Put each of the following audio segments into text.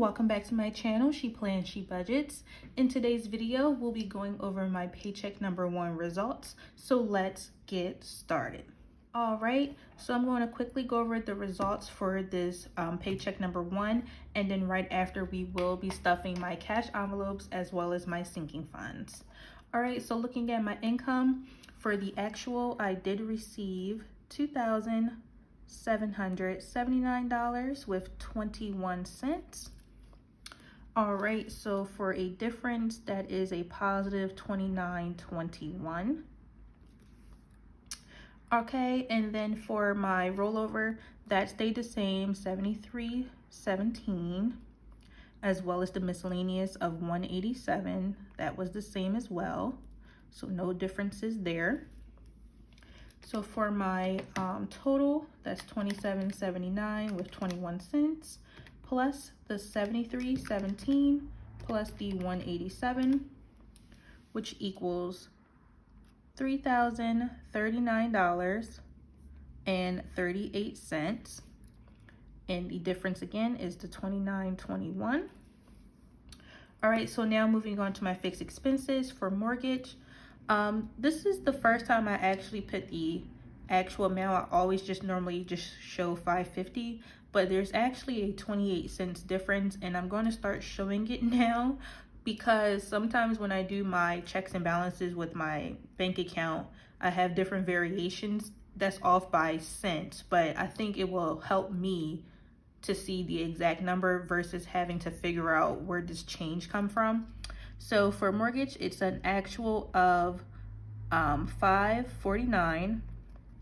welcome back to my channel. She Plans, She Budgets. In today's video, we'll be going over my paycheck number 1 results. So let's get started. All right, so I'm going to quickly go over the results for this paycheck number 1, and then right after we will be stuffing my cash envelopes as well as my sinking funds. All right, so looking at my income for the actual, I did receive $2,779 with 21 cents. All right, so for a difference, that is a positive 29.21. Okay, and then for my rollover, that stayed the same, 73.17, as well as the miscellaneous of 187. That was the same as well, so no differences there. So for my total, that's $27.79 with 21 cents, plus the 73.17 plus the 187, which equals $3,039.38. And the difference again is the 29.21. All right, so now moving on to my fixed expenses for mortgage. This is the first time I actually put the actual amount. I always normally show $550, but there's actually a 28 cents difference, and I'm going to start showing it now because sometimes when I do my checks and balances with my bank account, I have different variations that's off by cents, but I think it will help me to see the exact number versus having to figure out where this change come from. So for mortgage, it's an actual of $549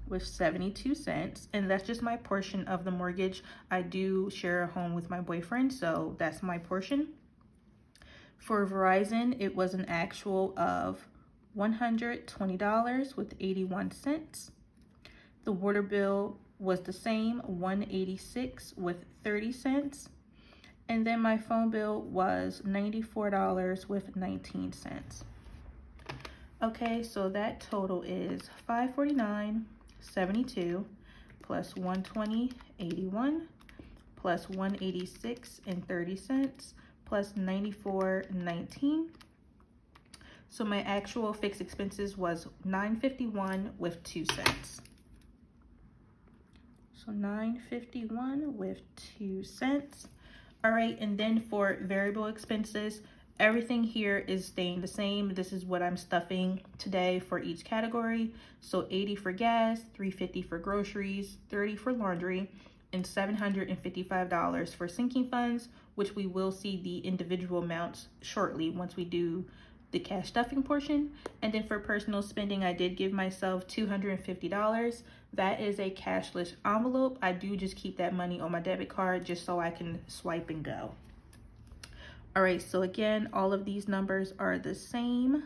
with 72 cents, and that's just my portion of the mortgage. I do share a home with my boyfriend, so that's my portion. For Verizon, it was an actual of $120 with 81 cents. The water bill was the same, $186 with 30 cents. And then my phone bill was $94 with 19 cents. Okay, so that total is $549.72 plus $120.81 plus $186.30 plus $94.19. So my actual fixed expenses was $951 with 2 cents. So $951 with 2 cents. All right, and then for variable expenses, everything here is staying the same. This is what I'm stuffing today for each category. So $80 for gas, $350 for groceries, $30 for laundry, and $755 for sinking funds, which we will see the individual amounts shortly once we do the cash stuffing portion. And then for personal spending, I did give myself $250. That is a cashless envelope. I do just keep that money on my debit card just so I can swipe and go. All right, so again, all of these numbers are the same.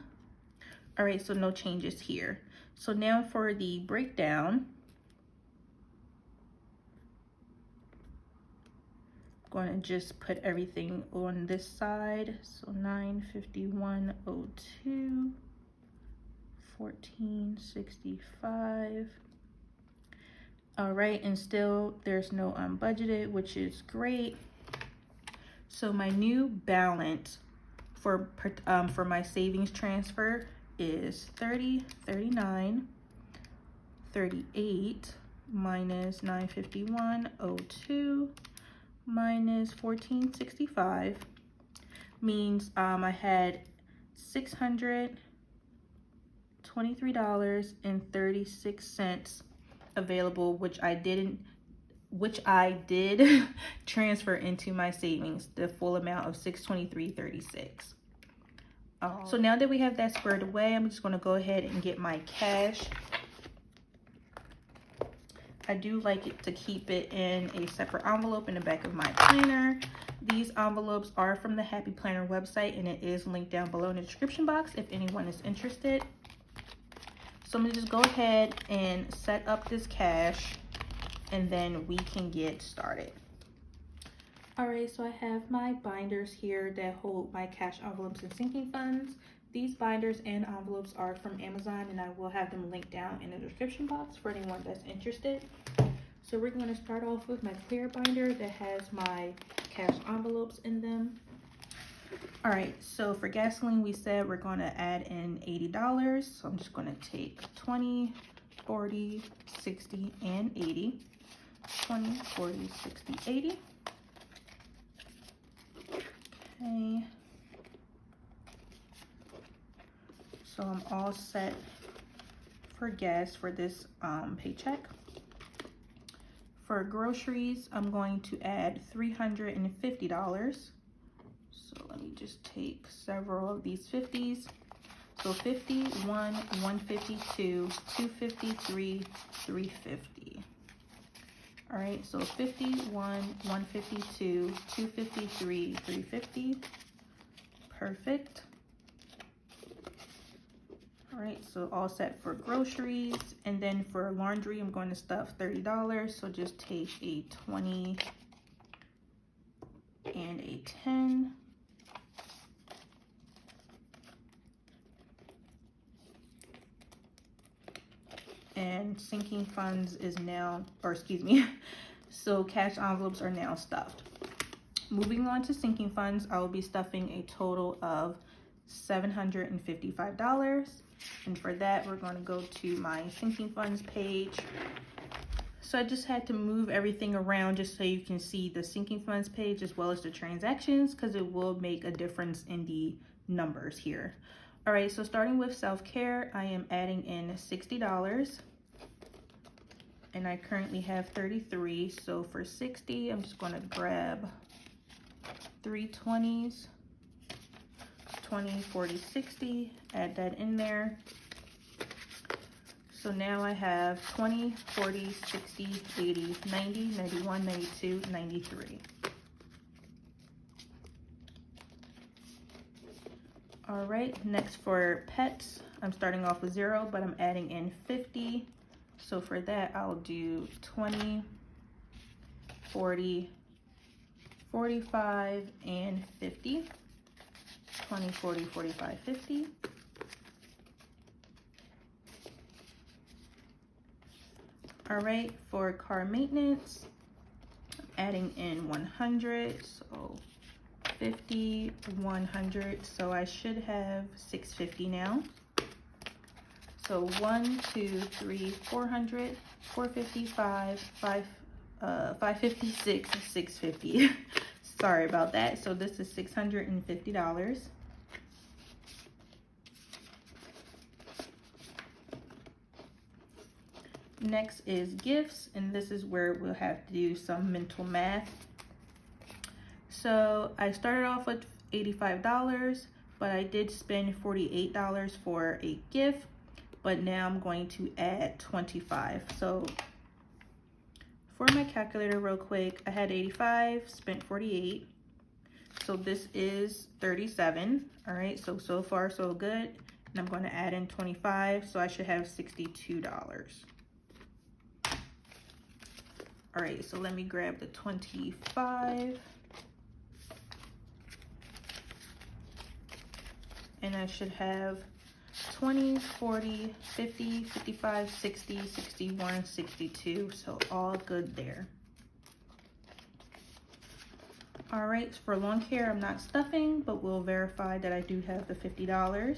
All right, so no changes here. So now for the breakdown, I'm going to just put everything on this side. So $951.02, $14.65. All right, and still there's no unbudgeted, which is great. So my new balance for my savings transfer is $30.39.38 minus $951.02 minus $14.65 means I had $623.36 available, which I did transfer into my savings, the full amount of $623.36. So now that we have that squared away, I'm just going to go ahead and get my cash. I do like it to keep it in a separate envelope in the back of my planner. These envelopes are from the Happy Planner website, and it is linked down below in the description box if anyone is interested. So I'm going to just go ahead and set up this cash, and then we can get started. All right, so I have my binders here that hold my cash envelopes and sinking funds. These binders and envelopes are from Amazon, and I will have them linked down in the description box for anyone that's interested. So we're going to start off with my clear binder that has my cash envelopes in them. All right, so for gasoline, we said we're going to add in $80. So I'm just going to take 20, 40, 60, and 80. 20, 40, 60, 80. Okay. So I'm all set for gas for this paycheck. For groceries, I'm going to add $350. So let me just take several of these 50s. So 51, 152, 253, 350. All right, so 51, 152, 253, 350. Perfect. All right, so all set for groceries. And then for laundry, I'm going to stuff $30. So just take a 20 and a 10. And sinking funds is now, or excuse me, so cash envelopes are now stuffed. Moving on to sinking funds, I will be stuffing a total of $755. And for that, we're going to go to my sinking funds page. So I just had to move everything around just so you can see the sinking funds page as well as the transactions, because it will make a difference in the numbers here. All right, so starting with self-care, I am adding in $60. And I currently have 33. So for 60, I'm just going to grab 3 20s. 20, 40, 60, add that in there. So now I have 20, 40, 60, 80, 90, 91, 92, 93. All right, next for pets, I'm starting off with 0, but I'm adding in 50. So for that, I'll do 20, 40, 45, and 50. 20, 40, 45, 50. All right, for car maintenance, adding in 100, so 50, 100, so I should have 650 now. So 1, 2, 3, 400, 455, 556, 650. Sorry about that. So this is $650. Next is gifts, and this is where we'll have to do some mental math. So I started off with $85, but I did spend $48 for a gift, but now I'm going to add 25. So for my calculator real quick, I had 85, spent 48. So this is 37. All right, so far so good. And I'm going to add in 25, so I should have $62. All right, so let me grab the 25. And I should have 20, 40, 50, 55, 60, 61, 62. So all good there. All right, for lawn care, I'm not stuffing, but we'll verify that I do have the $50.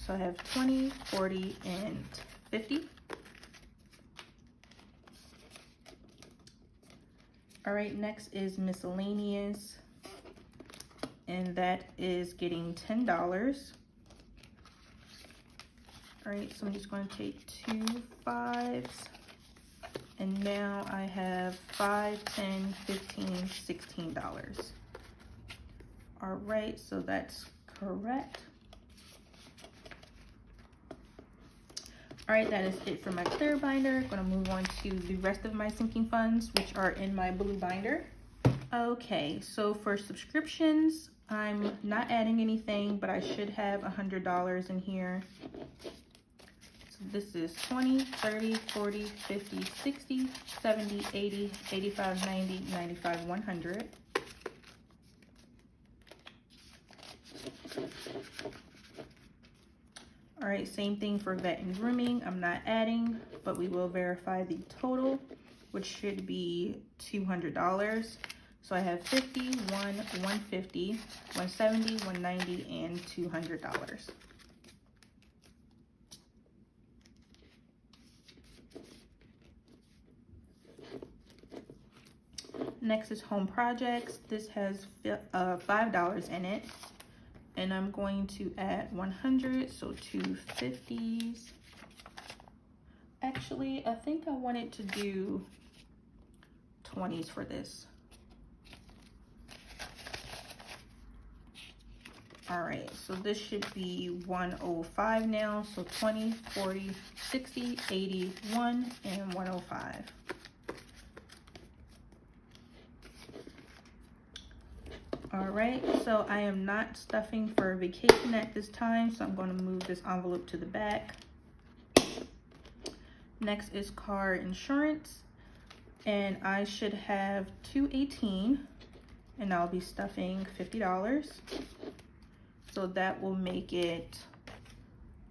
So I have 20, 40, and 50. All right, next is miscellaneous, and that is getting $10. All right, so I'm just going to take 2 5s, and now I have $5, $10, $15, $16. All right, so that's correct. All right, that is it for my clear binder. I'm gonna move on to the rest of my sinking funds, which are in my blue binder. Okay, so for subscriptions, I'm not adding anything, but I should have $100 in here. So this is 20, 30, 40, 50, 60, 70, 80, 85, 90, 95, 100. All right, same thing for vet and grooming. I'm not adding, but we will verify the total, which should be $200. So I have 50, 150, 170, 190, and $200. Next is home projects. This has $5 in it. And I'm going to add 100, so 250s. Actually, I think I wanted to do 20s for this. All right, so this should be 105 now. So 20, 40, 60, 80, 1, and 105. All right, so I am not stuffing for vacation at this time, so I'm going to move this envelope to the back. Next is car insurance, and I should have 218, and I'll be stuffing $50. So that will make it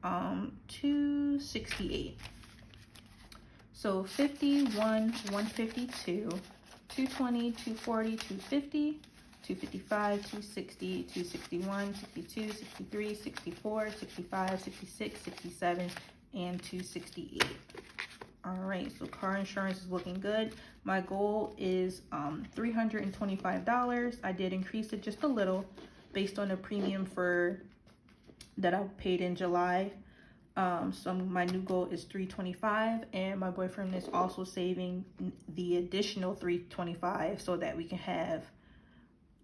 268. So 51, 152, 220, 240, 250. 255, 260, 261, 62, 63, 64, 65, 66, 67, and 268. All right, so car insurance is looking good. My goal is $325. I did increase it just a little based on the premium that I paid in July. So my new goal is $325, and my boyfriend is also saving the additional $325 so that we can have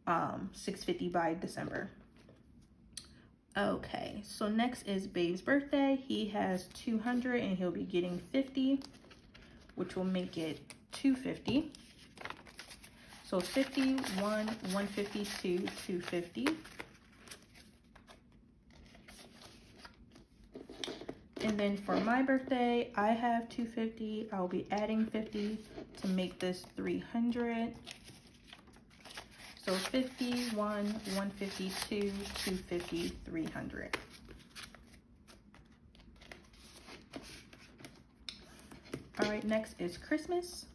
$650 by December. Okay, so next is Babe's birthday. He has 200 and he'll be getting 50, which will make it 250. So 51, 152, 250. And then for my birthday, I have 250. I'll be adding 50 to make this 300. So 51, 152, 250, 300. All right, next is Christmas.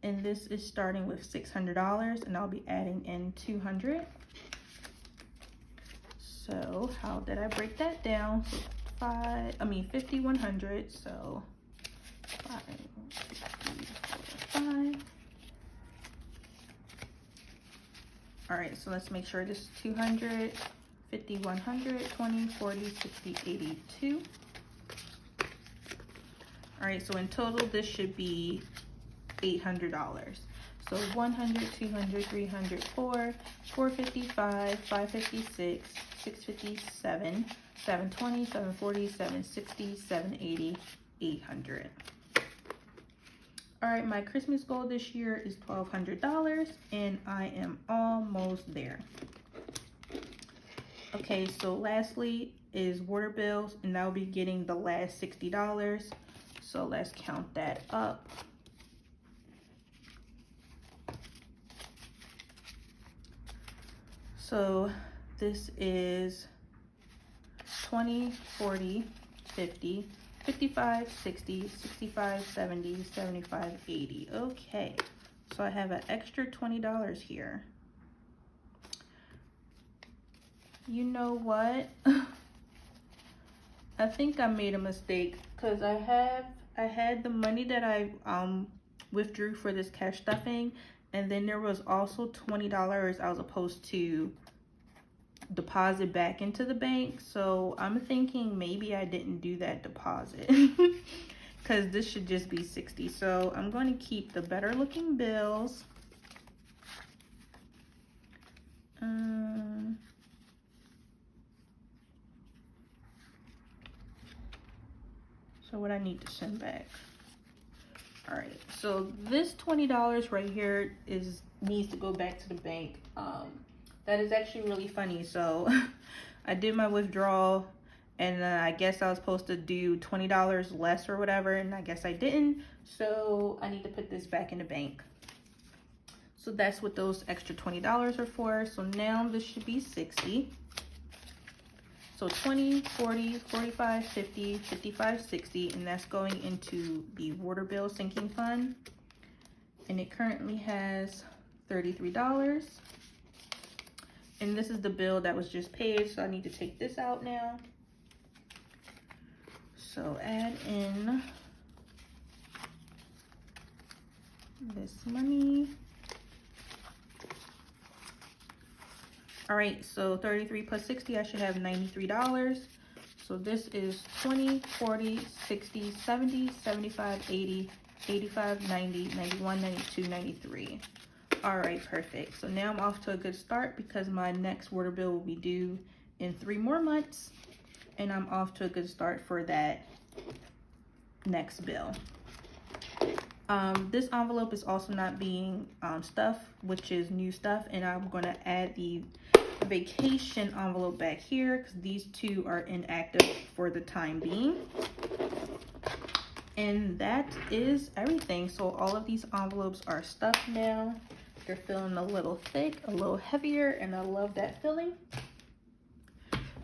And this is starting with $600, and I'll be adding in 200. So how did I break that down? So 50, 100, so 5, 5. All right, so let's make sure this is 200, 50, 100, 20, 40, 60, 82. All right, so in total, this should be $800. So 100, 200, 300, 455, 556, 657, 720, 740, 760, 780, 800. All right, my Christmas goal this year is $1,200, and I am almost there. Okay, so lastly is water bills, and I'll be getting the last $60. So let's count that up. So this is 20, 40, 50, 55, 60, 65, 70, 75, 80. Okay, so I have an extra $20 here. You know what? I think I made a mistake because I had the money that I withdrew for this cash stuffing, and then there was also $20 I was supposed to deposit back into the bank. So I'm thinking maybe I didn't do that deposit because this should just be 60. So I'm going to keep the better looking bills. So what I need to send back. All right, so this $20 right here needs to go back to the bank. That is actually really funny. So I did my withdrawal, and I guess I was supposed to do $20 less or whatever, and I guess I didn't. So I need to put this back in the bank. So that's what those extra $20 are for. So now this should be 60. So 20, 40, 45, 50, 55, 60, and that's going into the water bill sinking fund. And it currently has $33. And this is the bill that was just paid, so I need to take this out now. So add in this money. All right, so 33 plus 60, I should have $93. So this is 20, 40, 60, 70, 75, 80, 85, 90, 91, 92, 93. All right, perfect. So now I'm off to a good start because my next water bill will be due in 3 more months. And I'm off to a good start for that next bill. This envelope is also not being stuffed, which is new stuff. And I'm going to add the vacation envelope back here because these two are inactive for the time being. And that is everything. So all of these envelopes are stuffed now. They're feeling a little thick, a little heavier, and I love that feeling.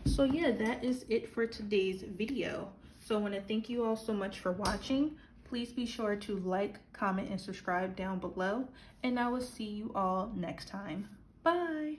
So yeah, that is it for today's video. So I want to thank you all so much for watching. Please be sure to like, comment, and subscribe down below. And I will see you all next time. Bye.